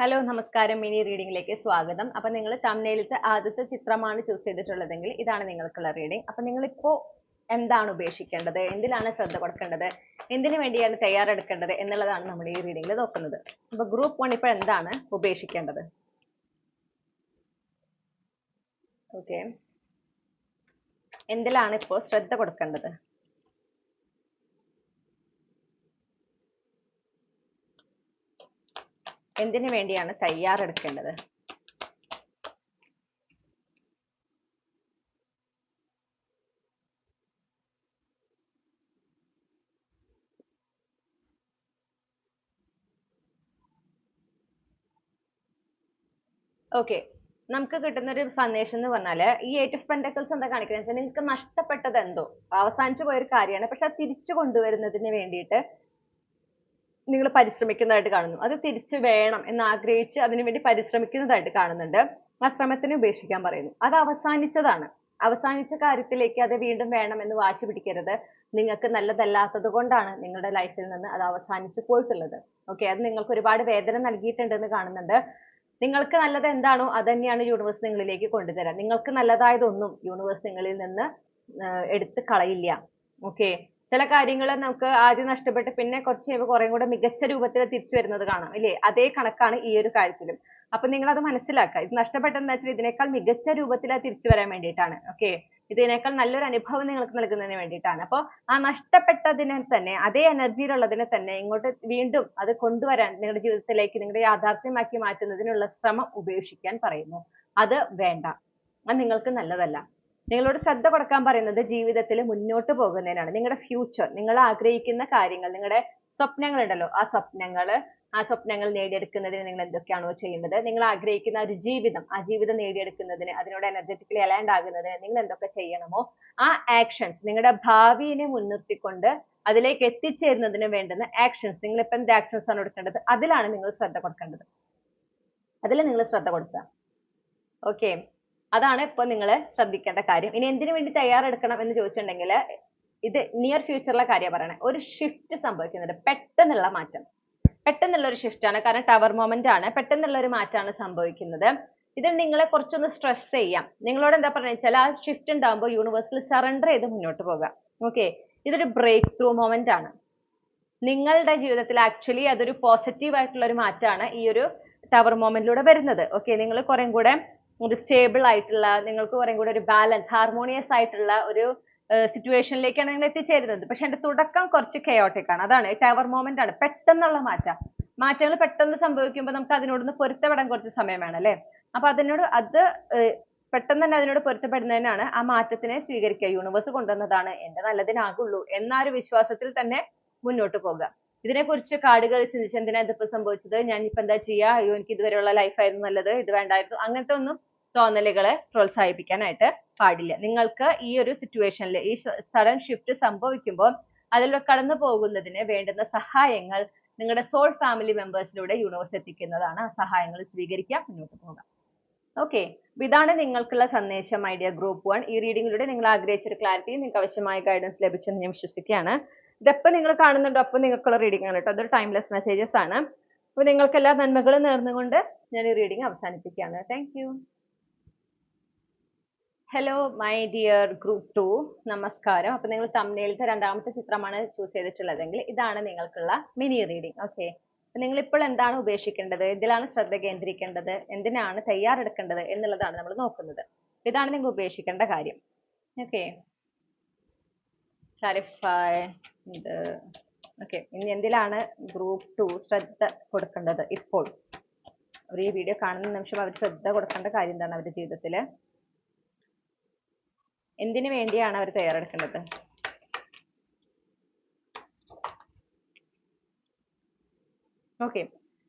Hello നമസ്കാരം mini റീഡിംഗിലേക്ക് സ്വാഗതം. അപ്പൊ നിങ്ങൾ തംബ്നെയിലത്തെ ആദ്യത്തെ ചിത്രമാണ് ചൂസ് ചെയ്തിട്ടുള്ളതെങ്കിൽ ഇതാണ് നിങ്ങൾക്കുള്ള റീഡിംഗ്. അപ്പൊ നിങ്ങളിപ്പോ എന്താണ് ഉപേക്ഷിക്കേണ്ടത്, എന്തിലാണ് ശ്രദ്ധ കൊടുക്കേണ്ടത്, എന്തിനു വേണ്ടിയാണ് തയ്യാറെടുക്കേണ്ടത് എന്നുള്ളതാണ് നമ്മൾ ഈ റീഡിംഗിൽ നോക്കുന്നത്. അപ്പൊ ഗ്രൂപ്പ് 1 ഇപ്പൊ എന്താണ് ഉപേക്ഷിക്കേണ്ടത്? ഓക്കെ, എന്തിലാണ് ഇപ്പോൾ ശ്രദ്ധ കൊടുക്കേണ്ടത്? എന്തിനു വേണ്ടിയാണ് തയ്യാറെടുക്കേണ്ടത്? ഓക്കെ, നമുക്ക് കിട്ടുന്ന ഒരു സന്ദേശം എന്ന് പറഞ്ഞാല് ഈ 8 ഓഫ് പെന്റക്കിൾസ് എന്താ കാണിക്കുന്നത് വെച്ചാൽ നിങ്ങൾക്ക് നഷ്ടപ്പെട്ടത് എന്തോ അവസാനിച്ചു പോയൊരു കാര്യമാണ്, പക്ഷെ അത് തിരിച്ചു കൊണ്ടുവരുന്നതിന് വേണ്ടിയിട്ട് നിങ്ങൾ പരിശ്രമിക്കുന്നതായിട്ട് കാണുന്നു. അത് തിരിച്ചു വേണം എന്ന് ആഗ്രഹിച്ച് അതിനുവേണ്ടി പരിശ്രമിക്കുന്നതായിട്ട് കാണുന്നുണ്ട്. ആ ശ്രമത്തിനെ ഉപേക്ഷിക്കാൻ പറയുന്നു. അത് അവസാനിച്ചതാണ്. അവസാനിച്ച കാര്യത്തിലേക്ക് അത് വീണ്ടും വേണം എന്ന് വാശി പിടിക്കരുത്. നിങ്ങൾക്ക് നല്ലതല്ലാത്തത് കൊണ്ടാണ് നിങ്ങളുടെ ലൈഫിൽ നിന്ന് അത് അവസാനിച്ചു പോയിട്ടുള്ളത്. ഓക്കെ, അത് നിങ്ങൾക്ക് ഒരുപാട് വേദന നൽകിയിട്ടുണ്ടെന്ന് കാണുന്നുണ്ട്. നിങ്ങൾക്ക് നല്ലത് എന്താണോ അത് തന്നെയാണ് യൂണിവേഴ്സ് നിങ്ങളിലേക്ക് കൊണ്ടുതരാം. നിങ്ങൾക്ക് നല്ലതായതൊന്നും യൂണിവേഴ്സ് നിങ്ങളിൽ നിന്ന് എടുത്ത് കളയില്ല. ഓക്കെ, ചില കാര്യങ്ങൾ നമുക്ക് ആദ്യം നഷ്ടപ്പെട്ട് പിന്നെ കുറച്ച് കഴിയുമ്പോൾ കുറേ കൂടെ മികച്ച രൂപത്തിൽ തിരിച്ചു വരുന്നത് കാണാം ഇല്ലേ? അതേ കണക്കാണ് ഈ ഒരു കാര്യത്തിലും. അപ്പൊ നിങ്ങൾ അത് മനസ്സിലാക്കുക. ഇത് നഷ്ടപ്പെട്ടെന്ന് വെച്ചാൽ ഇതിനേക്കാൾ മികച്ച രൂപത്തിൽ അത് തിരിച്ചു വരാൻ വേണ്ടിയിട്ടാണ്. ഓക്കെ, ഇതിനേക്കാൾ നല്ലൊരു അനുഭവം നിങ്ങൾക്ക് നൽകുന്നതിന് വേണ്ടിയിട്ടാണ്. അപ്പോൾ ആ നഷ്ടപ്പെട്ടതിനെ തന്നെ അതേ എനർജിയിലുള്ളതിനെ തന്നെ ഇങ്ങോട്ട് വീണ്ടും അത് കൊണ്ടുവരാൻ നിങ്ങളുടെ ജീവിതത്തിലേക്ക് നിങ്ങളുടെ യാഥാർത്ഥ്യമാക്കി മാറ്റുന്നതിനുള്ള ശ്രമം ഉപേക്ഷിക്കാൻ പറയുന്നു. അത് വേണ്ട, അത് നിങ്ങൾക്ക് നല്ലതല്ല. നിങ്ങളോട് ശ്രദ്ധ കൊടുക്കാൻ പറയുന്നത് ജീവിതത്തിൽ മുന്നോട്ട് പോകുന്നതിനാണ്. നിങ്ങളുടെ ഫ്യൂച്ചർ, നിങ്ങൾ ആഗ്രഹിക്കുന്ന കാര്യങ്ങൾ, നിങ്ങളുടെ സ്വപ്നങ്ങൾ ഉണ്ടല്ലോ, ആ സ്വപ്നങ്ങൾ നേടിയെടുക്കുന്നതിന് നിങ്ങൾ എന്തൊക്കെയാണോ ചെയ്യേണ്ടത്, നിങ്ങൾ ആഗ്രഹിക്കുന്ന ഒരു ജീവിതം, ആ ജീവിതം നേടിയെടുക്കുന്നതിന്, അതിനോട് എനർജറ്റിക്കലി അലൈൻഡ് ആകുന്നതിന് നിങ്ങൾ എന്തൊക്കെ ചെയ്യണമോ ആ ആക്ഷൻസ്, നിങ്ങളുടെ ഭാവിയെ മുൻനിർത്തിക്കൊണ്ട് അതിലേക്ക് എത്തിച്ചേരുന്നതിന് വേണ്ടുന്ന ആക്ഷൻസ്, നിങ്ങൾ ഇപ്പൊ എന്ത് ആക്ഷൻസ് ആണ് എടുക്കേണ്ടത്, അതിലാണ് നിങ്ങൾ ശ്രദ്ധ കൊടുക്കേണ്ടത്. അതിൽ നിങ്ങൾ ശ്രദ്ധ കൊടുക്കുക. ഓക്കെ, അതാണ് ഇപ്പൊ നിങ്ങൾ ശ്രദ്ധിക്കേണ്ട കാര്യം. ഇനി എന്തിനു വേണ്ടി തയ്യാറെടുക്കണം എന്ന് ചോദിച്ചിട്ടുണ്ടെങ്കിൽ ഇത് നിയർ ഫ്യൂച്ചറിലെ കാര്യം പറയണേ. ഒരു ഷിഫ്റ്റ് സംഭവിക്കുന്നുണ്ട്, പെട്ടെന്നുള്ള മാറ്റം, പെട്ടെന്നുള്ള ഒരു ഷിഫ്റ്റ് ആണ്. കാരണം ടവർ മൊമെന്റ് ആണ്, പെട്ടെന്നുള്ള ഒരു മാറ്റമാണ് സംഭവിക്കുന്നത്. ഇത് നിങ്ങളെ കുറച്ചൊന്ന് സ്ട്രെസ് ചെയ്യാം. നിങ്ങളോട് എന്താ പറയുക വെച്ചാൽ ആ ഷിഫ്റ്റ് ഉണ്ടാകുമ്പോൾ യൂണിവേഴ്സിൽ സറണ്ടർ ചെയ്ത് മുന്നോട്ട് പോകാം. ഓക്കെ, ഇതൊരു ബ്രേക്ക് ത്രൂ മൊമെന്റ് ആണ് നിങ്ങളുടെ ജീവിതത്തിൽ. ആക്ച്വലി അതൊരു പോസിറ്റീവ് ആയിട്ടുള്ള ഒരു മാറ്റമാണ് ഈ ഒരു ടവർ മൊമെന്റിലൂടെ വരുന്നത്. ഓക്കെ, നിങ്ങൾ കുറേ കൂടെ ഒരു സ്റ്റേബിൾ ആയിട്ടുള്ള, നിങ്ങൾക്ക് കുറേ കൂടെ ഒരു ബാലൻസ്, ഹാർമോണിയസ് ആയിട്ടുള്ള ഒരു സിറ്റുവേഷനിലേക്കാണ് നിങ്ങൾ എത്തിച്ചേരുന്നത്. പക്ഷെ അതിന്റെ തുടക്കം കുറച്ച് കെയോട്ടിക് ആണ്. അതാണ് ടവർ മൊമെന്റ് ആണ്, പെട്ടെന്നുള്ള മാറ്റങ്ങൾ പെട്ടെന്ന് സംഭവിക്കുമ്പോൾ നമുക്ക് അതിനോടൊന്ന് പൊരുത്തപ്പെടാൻ കുറച്ച് സമയം വേണം അല്ലേ? അപ്പൊ പെട്ടെന്ന് തന്നെ അതിനോട് പൊരുത്തപ്പെടുന്നതിനാണ് ആ മാറ്റത്തിനെ സ്വീകരിക്കുക. യൂണിവേഴ്സ് കൊണ്ടുവന്നതാണ്, എന്റെ നല്ലതിനാകുള്ളൂ എന്ന ഒരു വിശ്വാസത്തിൽ തന്നെ മുന്നോട്ട് പോകുക. ഇതിനെക്കുറിച്ച് കാടുകൾ ചിന്തിച്ച് എന്തിനാ ഇതിപ്പോ സംഭവിച്ചത്, ഞാൻ ഇപ്പൊ എന്താ ചെയ്യാ, അയ്യോ എനിക്ക് ഇതുവരെയുള്ള ലൈഫായിരുന്നു നല്ലത്, ഇത് വേണ്ടായിരുന്നു, അങ്ങനത്തെ ഒന്നും തോന്നലുകളെ പ്രോത്സാഹിപ്പിക്കാനായിട്ട് പാടില്ല. നിങ്ങൾക്ക് ഈ ഒരു സിറ്റുവേഷനിൽ ഈ സഡൻ ഷിഫ്റ്റ് സംഭവിക്കുമ്പോൾ അതിൽ കടന്നു പോകുന്നതിന് വേണ്ടുന്ന സഹായങ്ങൾ നിങ്ങളുടെ സോൾ ഫാമിലി മെമ്പേഴ്സിലൂടെ യൂണിവേഴ്സ് എത്തിക്കുന്നതാണ്. ആ സഹായങ്ങൾ സ്വീകരിക്കുക, മുന്നോട്ട് പോകാം. ഓക്കെ, ഇതാണ് നിങ്ങൾക്കുള്ള സന്ദേശം മൈ ഡിയർ ഗ്രൂപ്പ് 1. ഈ റീഡിങ്ങിലൂടെ നിങ്ങൾ ആഗ്രഹിച്ച ഒരു ക്ലാരിറ്റി, നിങ്ങൾക്ക് ആവശ്യമായ ഗൈഡൻസ് ലഭിച്ചെന്ന് ഞാൻ വിശ്വസിക്കുകയാണ്. ഇതെപ്പോൾ നിങ്ങൾ കാണുന്നുണ്ടോ അപ്പോൾ നിങ്ങൾക്കുള്ള റീഡിംഗ് ആണ് കേട്ടോ. അതൊരു ടൈംലെസ് മെസ്സേജസ് ആണ്. അപ്പോൾ നിങ്ങൾക്ക് എല്ലാ നന്മകളും നേർന്നുകൊണ്ട് ഞാൻ ഈ റീഡിംഗ് അവസാനിപ്പിക്കുകയാണ്. Thank you. Hello my dear group 2, നമസ്കാരം. അപ്പോൾ നിങ്ങൾ തംബ്നെയിലത്തെ രണ്ടാമത്തെ ചിത്രമാണ് ചൂസ് ചെയ്തിട്ടുള്ളതെങ്കിൽ ഇതാണ് നിങ്ങൾക്കുള്ള മിനി റീഡിംഗ്. ഓക്കെ, നിങ്ങൾ ഇപ്പോൾ എന്താണ് ഉപേക്ഷിക്കേണ്ടത്, ഇതിലാണ് ശ്രദ്ധ കേന്ദ്രീകരിക്കേണ്ടത്, എന്തിനാണ് തയ്യാറെടുക്കേണ്ടത് എന്നുള്ളതാണ് നമ്മൾ നോക്കുന്നത്. ഇതാണ് നിങ്ങൾ ഉപേക്ഷിക്കേണ്ട കാര്യം. ഓക്കെ, ക്ലാരിഫൈ ഇത്. ഓക്കെ, ഇനി എന്തിലാണ് ഗ്രൂപ്പ് 2 ശ്രദ്ധ കൊടുക്കേണ്ടത്? ഇപ്പോൾ അവർ ഈ വീഡിയോ കാണുന്ന നിമിഷം അവർ ശ്രദ്ധ കൊടുക്കേണ്ട കാര്യം എന്താണ് അവരുടെ ജീവിതത്തിൽ? എന്തിനു വേണ്ടിയാണ് അവർ തയ്യാറെടുക്കേണ്ടത്? ഓക്കെ,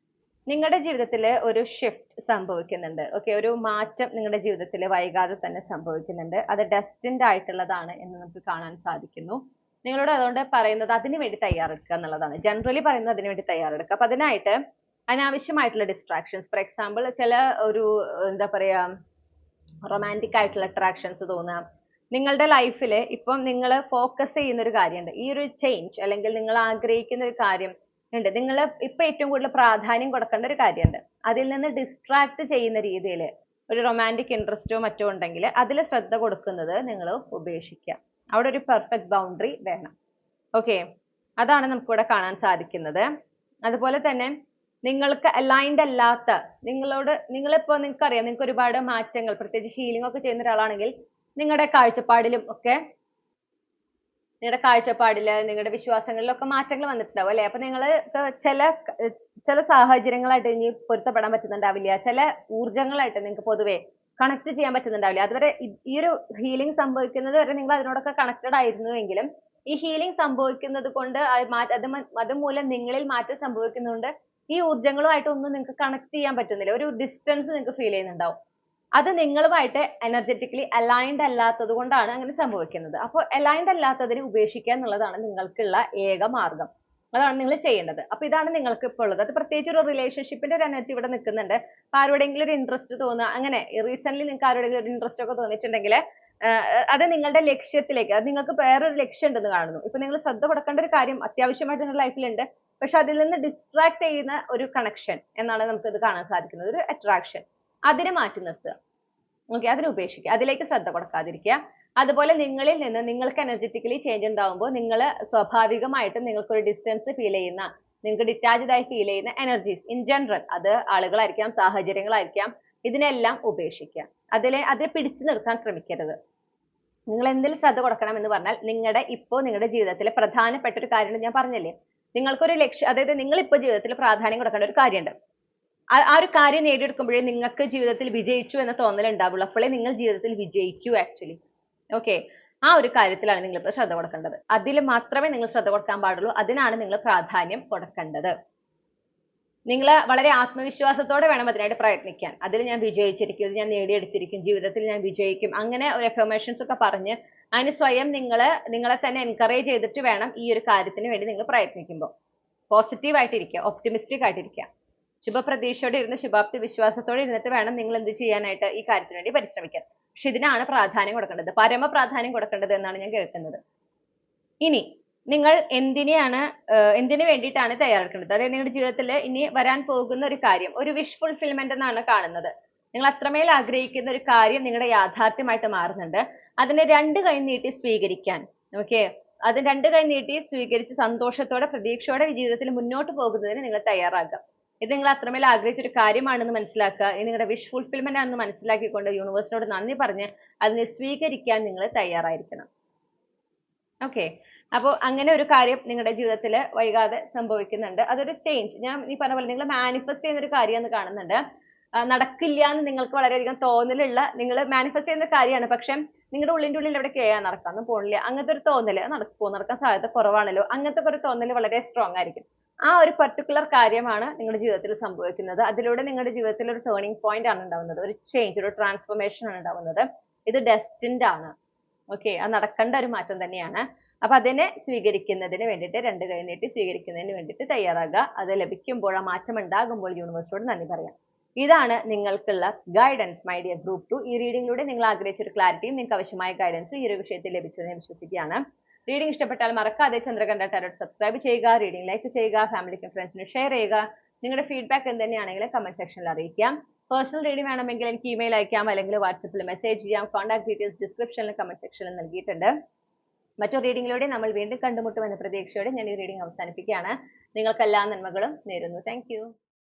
നിങ്ങളുടെ ജീവിതത്തിൽ ഒരു ഷിഫ്റ്റ് സംഭവിക്കുന്നുണ്ട്. ഓക്കെ, ഒരു മാറ്റം നിങ്ങളുടെ ജീവിതത്തിൽ വൈകാതെ തന്നെ സംഭവിക്കുന്നുണ്ട്. അത് ഡെസ്റ്റിൻഡ് ആയിട്ടുള്ളതാണ് എന്ന് നമുക്ക് കാണാൻ സാധിക്കുന്നു. നിങ്ങളോട് അതുകൊണ്ട് പറയുന്നത് അതിനു വേണ്ടി തയ്യാറെടുക്കുക എന്നുള്ളതാണ്. ജനറലി പറയുന്നത് അതിനു വേണ്ടി തയ്യാറെടുക്കുക. അപ്പൊ അതിനായിട്ട് അനാവശ്യമായിട്ടുള്ള ഡിസ്ട്രാക്ഷൻസ്, ഫോർ എക്സാമ്പിൾ ചില ഒരു എന്താ പറയാ റൊമാൻറ്റിക് ആയിട്ടുള്ള അട്രാക്ഷൻസ് തോന്നാം. നിങ്ങളുടെ ലൈഫിൽ ഇപ്പം നിങ്ങൾ ഫോക്കസ് ചെയ്യുന്ന ഒരു കാര്യമുണ്ട്, ഈ ഒരു ചേഞ്ച് അല്ലെങ്കിൽ നിങ്ങൾ ആഗ്രഹിക്കുന്ന ഒരു കാര്യം ഉണ്ട്. നിങ്ങൾ ഇപ്പൊ ഏറ്റവും കൂടുതൽ പ്രാധാന്യം കൊടുക്കേണ്ട ഒരു കാര്യമുണ്ട്. അതിൽ നിന്ന് ഡിസ്ട്രാക്ട് ചെയ്യുന്ന രീതിയിൽ ഒരു റൊമാൻറ്റിക് ഇൻട്രസ്റ്റോ മറ്റോ ഉണ്ടെങ്കിൽ അതിൽ ശ്രദ്ധ കൊടുക്കുന്നത് നിങ്ങൾ ഉപേക്ഷിക്കുക. അവിടെ ഒരു പെർഫെക്റ്റ് ബൗണ്ടറി വേണം. ഓക്കെ, അതാണ് നമുക്കിവിടെ കാണാൻ സാധിക്കുന്നത്. അതുപോലെ തന്നെ നിങ്ങൾക്ക് അലൈൻഡ് അല്ലാത്ത നിങ്ങളിപ്പോ നിങ്ങൾക്കറിയാം, നിങ്ങൾക്ക് ഒരുപാട് മാറ്റങ്ങൾ, പ്രത്യേകിച്ച് ഹീലിംഗ് ഒക്കെ ചെയ്യുന്ന ഒരാളാണെങ്കിൽ നിങ്ങളുടെ കാഴ്ചപ്പാടിലും ഒക്കെ, നിങ്ങളുടെ വിശ്വാസങ്ങളിലൊക്കെ മാറ്റങ്ങൾ വന്നിട്ടുണ്ടാവും അല്ലെ? അപ്പൊ നിങ്ങൾ ചില സാഹചര്യങ്ങളായിട്ട് ഇനി പൊരുത്തപ്പെടാൻ പറ്റുന്നുണ്ടാവില്ല, ചില ഊർജങ്ങളായിട്ട് നിങ്ങൾക്ക് പൊതുവെ കണക്ട് ചെയ്യാൻ പറ്റുന്നുണ്ടാവില്ല. അതുവരെ ഈ ഒരു ഹീലിംഗ് സംഭവിക്കുന്നത് വരെ നിങ്ങൾ അതിനോടൊക്കെ കണക്റ്റഡ് ആയിരുന്നുവെങ്കിലും ഈ ഹീലിംഗ് സംഭവിക്കുന്നത് കൊണ്ട് അതുമൂലം നിങ്ങളിൽ മാറ്റം സംഭവിക്കുന്നുണ്ട്. ഈ ഊർജങ്ങളുമായിട്ട് ഒന്നും നിങ്ങൾക്ക് കണക്ട് ചെയ്യാൻ പറ്റുന്നില്ല, ഒരു ഡിസ്റ്റൻസ് നിങ്ങൾക്ക് ഫീൽ ചെയ്യുന്നുണ്ടാവും. അത് നിങ്ങളുമായിട്ട് എനർജറ്റിക്കലി അലൈൻഡ് അല്ലാത്തത് കൊണ്ടാണ് അങ്ങനെ സംഭവിക്കുന്നത്. അപ്പോൾ അലൈൻഡ് അല്ലാത്തതിനെ ഉപേക്ഷിക്കുക എന്നുള്ളതാണ് നിങ്ങൾക്കുള്ള ഏക മാർഗം. അതാണ് നിങ്ങൾ ചെയ്യേണ്ടത്. അപ്പൊ ഇതാണ് നിങ്ങൾക്ക് ഇപ്പോൾ ഉള്ളത്. അത് പ്രത്യേകിച്ച് ഒരു റിലേഷൻഷിപ്പിന്റെ ഒരു എനർജി ഇവിടെ നിൽക്കുന്നുണ്ട്. അപ്പൊ ആരോടെങ്കിലും ഒരു ഇൻട്രസ്റ്റ് തോന്നുക, അങ്ങനെ റീസെന്റ് നിങ്ങൾക്ക് ആരോടെങ്കിലും ഒരു ഇൻട്രസ്റ്റ് ഒക്കെ തോന്നിയിട്ടുണ്ടെങ്കിൽ അത് നിങ്ങളുടെ ലക്ഷ്യത്തിലേക്ക്, അത് നിങ്ങൾക്ക് വേറൊരു ലക്ഷ്യം ഉണ്ടെന്ന് കാണുന്നു. ഇപ്പൊ നിങ്ങൾ ശ്രദ്ധ കൊടുക്കേണ്ട ഒരു കാര്യം അത്യാവശ്യമായിട്ട് നിങ്ങളുടെ ലൈഫിലുണ്ട്, പക്ഷെ അതിൽ നിന്ന് ഡിസ്ട്രാക്ട് ചെയ്യുന്ന ഒരു കണക്ഷൻ എന്നാണ് നമുക്ക് ഇത് കാണാൻ സാധിക്കുന്നത്, ഒരു അട്രാക്ഷൻ. അതിനെ മാറ്റി നിർത്തുക. ഓക്കെ, അതിനെ ഉപേക്ഷിക്കുക, അതിലേക്ക് ശ്രദ്ധ കൊടുക്കാതിരിക്കുക. അതുപോലെ നിങ്ങളിൽ നിന്ന് നിങ്ങൾക്ക് എനർജറ്റിക്കലി ചേഞ്ച് ഉണ്ടാവുമ്പോൾ നിങ്ങൾ സ്വാഭാവികമായിട്ടും നിങ്ങൾക്കൊരു ഡിസ്റ്റൻസ് ഫീൽ ചെയ്യുന്ന, നിങ്ങൾക്ക് ഡിറ്റാച്ച്ഡ് ആയി ഫീൽ ചെയ്യുന്ന എനർജീസ് ഇൻ ജനറൽ, അത് ആളുകളായിരിക്കാം, സാഹചര്യങ്ങളായിരിക്കാം, ഇതിനെല്ലാം ഉപേക്ഷിക്കുക. അതിൽ പിടിച്ചു നിർത്താൻ ശ്രമിക്കരുത്. നിങ്ങൾ എന്തിൽ ശ്രദ്ധ കൊടുക്കണം എന്ന് പറഞ്ഞാൽ, നിങ്ങളുടെ ജീവിതത്തിലെ പ്രധാനപ്പെട്ട ഒരു കാര്യം ഞാൻ പറഞ്ഞില്ലേ, നിങ്ങൾക്കൊരു ലക്ഷ്യം, അതായത് നിങ്ങൾ ഇപ്പോൾ ജീവിതത്തിൽ പ്രാധാന്യം കൊടുക്കേണ്ട ഒരു കാര്യമുണ്ട്. ആ ഒരു കാര്യം നേടിയെടുക്കുമ്പോഴേ നിങ്ങൾക്ക് ജീവിതത്തിൽ വിജയിച്ചു എന്ന തോന്നൽ ഉണ്ടാവുള്ളൂ. അപ്പോഴേ നിങ്ങൾ ജീവിതത്തിൽ വിജയിക്കൂ ആക്ച്വലി. ഓക്കെ, ആ ഒരു കാര്യത്തിലാണ് നിങ്ങൾ ഇപ്പോൾ ശ്രദ്ധ കൊടുക്കേണ്ടത്. അതിൽ മാത്രമേ നിങ്ങൾ ശ്രദ്ധ കൊടുക്കാൻ പാടുള്ളൂ. അതിനാണ് നിങ്ങൾ പ്രാധാന്യം കൊടുക്കേണ്ടത്. നിങ്ങൾ വളരെ ആത്മവിശ്വാസത്തോടെ വേണം അതിനായിട്ട് പ്രയത്നിക്കാൻ. അതിൽ ഞാൻ വിജയിച്ചിരിക്കും, ഇത് ഞാൻ നേടിയെടുത്തിരിക്കും, ജീവിതത്തിൽ ഞാൻ വിജയിക്കും, അങ്ങനെ ഒരു എഫർമേഷൻസ് ഒക്കെ പറഞ്ഞ് അതിന് സ്വയം നിങ്ങളെ തന്നെ എൻകറേജ് ചെയ്തിട്ട് വേണം ഈ ഒരു കാര്യത്തിന് വേണ്ടി നിങ്ങൾ പ്രയത്നിക്കുമ്പോൾ. പോസിറ്റീവ് ആയിട്ടിരിക്കുക, ഒപ്റ്റിമിസ്റ്റിക് ആയിട്ടിരിക്കുക, ശുഭപ്രതീക്ഷയോടെ ഇരുന്ന് ശുഭാപ്തി വിശ്വാസത്തോടെ ഇരുന്നിട്ട് വേണം നിങ്ങൾ എന്ത് ചെയ്യാനായിട്ട്, ഈ കാര്യത്തിന് വേണ്ടി പരിശ്രമിക്കാൻ. പക്ഷെ ഇതിനാണ് പ്രാധാന്യം കൊടുക്കേണ്ടത്, പരമ പ്രാധാന്യം കൊടുക്കേണ്ടത് എന്നാണ് ഞാൻ കേൾക്കുന്നത്. ഇനി നിങ്ങൾ എന്തിനു വേണ്ടിയിട്ടാണ് തയ്യാറെടുക്കേണ്ടത്, അതായത് നിങ്ങളുടെ ജീവിതത്തിൽ ഇനി വരാൻ പോകുന്ന ഒരു കാര്യം, ഒരു വിഷ് ഫുൾഫിൽമെന്റ് എന്നാണ് കാണുന്നത്. നിങ്ങൾ അത്രമേൽ ആഗ്രഹിക്കുന്ന ഒരു കാര്യം നിങ്ങളുടെ യാഥാർത്ഥ്യമായിട്ട് മാറുന്നുണ്ട്. അതിനെ രണ്ട് കൈ നീട്ടി സ്വീകരിക്കാൻ, ഓക്കെ, അത് രണ്ട് കൈ നീട്ടി സ്വീകരിച്ച് സന്തോഷത്തോടെ പ്രതീക്ഷയോടെ ജീവിതത്തിൽ മുന്നോട്ട് പോകുന്നതിന് നിങ്ങൾ തയ്യാറാക്കുക. ഇത് നിങ്ങൾ അത്രമേൽ ആഗ്രഹിച്ച ഒരു കാര്യമാണെന്ന് മനസ്സിലാക്കുക. ഇത് നിങ്ങളുടെ വിഷ് ഫുൾഫിൽമെന്റ് ആണെന്ന് മനസ്സിലാക്കിക്കൊണ്ട് യൂണിവേഴ്സിനോട് നന്ദി പറഞ്ഞ് അതിനെ സ്വീകരിക്കാൻ നിങ്ങൾ തയ്യാറായിരിക്കണം. ഓക്കെ, അപ്പോൾ അങ്ങനെ ഒരു കാര്യം നിങ്ങളുടെ ജീവിതത്തിൽ വൈകാതെ സംഭവിക്കുന്നുണ്ട്. അതൊരു ചേഞ്ച്, ഞാൻ ഈ പറഞ്ഞ പോലെ നിങ്ങൾ മാനിഫെസ്റ്റ് ചെയ്യുന്ന ഒരു കാര്യം എന്ന് കാണുന്നുണ്ട്. നടക്കില്ല എന്ന് നിങ്ങൾക്ക് വളരെയധികം തോന്നലുള്ള, നിങ്ങൾ മാനിഫെസ്റ്റ് ചെയ്യുന്ന കാര്യമാണ്, പക്ഷെ നിങ്ങളുടെ ഉള്ളിൻ്റെ ഉള്ളിൽ എവിടെ നടക്കാനൊന്നും പോണില്ല, അങ്ങനത്തെ ഒരു തോന്നല്, നടക്കാൻ സാധ്യത കുറവാണല്ലോ, അങ്ങനത്തെ ഒരു തോന്നല് വളരെ സ്ട്രോങ് ആയിരിക്കും. ആ ഒരു പർട്ടിക്കുലർ കാര്യമാണ് നിങ്ങളുടെ ജീവിതത്തിൽ സംഭവിക്കുന്നത്. അതിലൂടെ നിങ്ങളുടെ ജീവിതത്തിൽ ഒരു ടേണിംഗ് പോയിന്റ് ആണ് ഉണ്ടാവുന്നത്, ഒരു ചേഞ്ച്, ഒരു ട്രാൻസ്ഫോർമേഷൻ ആണ് ഉണ്ടാവുന്നത്. ഇത് ഡെസ്റ്റിൻഡ് ആണ്. ഓക്കെ, അത് നടക്കേണ്ട ഒരു മാറ്റം തന്നെയാണ്. അപ്പൊ അതിനെ സ്വീകരിക്കുന്നതിന് വേണ്ടിയിട്ട്, രണ്ട് കൈ നീട്ടി സ്വീകരിക്കുന്നതിന് വേണ്ടിയിട്ട് തയ്യാറാകുക. അത് ലഭിക്കുമ്പോൾ, ആ മാറ്റം ഉണ്ടാകുമ്പോൾ യൂണിവേഴ്സിനോട് നന്ദി പറയാം. ഇതാണ് നിങ്ങൾക്കുള്ള ഗൈഡൻസ് മൈ ഡിയർ ഗ്രൂപ്പ് 2. ഈ റീഡിങ്ങിലൂടെ നിങ്ങൾ ആഗ്രഹിച്ച ഒരു ക്ലാരിറ്റിയും നിങ്ങൾക്ക് ആവശ്യമായ ഗൈഡൻസും ഈ ഒരു വിഷയത്തിൽ ലഭിച്ചതെന്ന് വിശ്വസിക്കുകയാണ്. റീഡിംഗ് ഇഷ്ടപ്പെട്ടാൽ മറക്കാതെ ചന്ദ്രകണ്ഠ ടാരോട്ട് സബ്സ്ക്രൈബ് ചെയ്യുക, റീഡിംഗ് ലൈക്ക് ചെയ്യുക, ഫാമിലിക്കും ഫ്രണ്ട്സിനും ഷെയർ ചെയ്യുക. നിങ്ങളുടെ ഫീഡ്ബാക്ക് എന്ത് തന്നെയാണെങ്കിലും കമന്റ് സെക്ഷനിൽ അറിയിക്കാം. പേഴ്സണൽ റീഡിംഗ് വേണമെങ്കിൽ എനിക്ക് ഇമെയിൽ അയക്കാം, അല്ലെങ്കിൽ വാട്സപ്പിൽ മെസ്സേജ് ചെയ്യാം. കോൺടാക്ട് ഡീറ്റെയിൽസ് ഡിസ്ക്രിപ്ഷനിലും കമന്റ് സെക്ഷനിൽ നൽകിയിട്ടുണ്ട്. മറ്റൊരു റീഡിങ്ങിലൂടെ നമ്മൾ വീണ്ടും കണ്ടുമുട്ടുമെന്ന പ്രതീക്ഷയോടെ ഞാൻ ഈ റീഡിംഗ് അവസാനിപ്പിക്കുകയാണ്. നിങ്ങൾക്ക് എല്ലാ നന്മകളും നേരുന്നു. താങ്ക്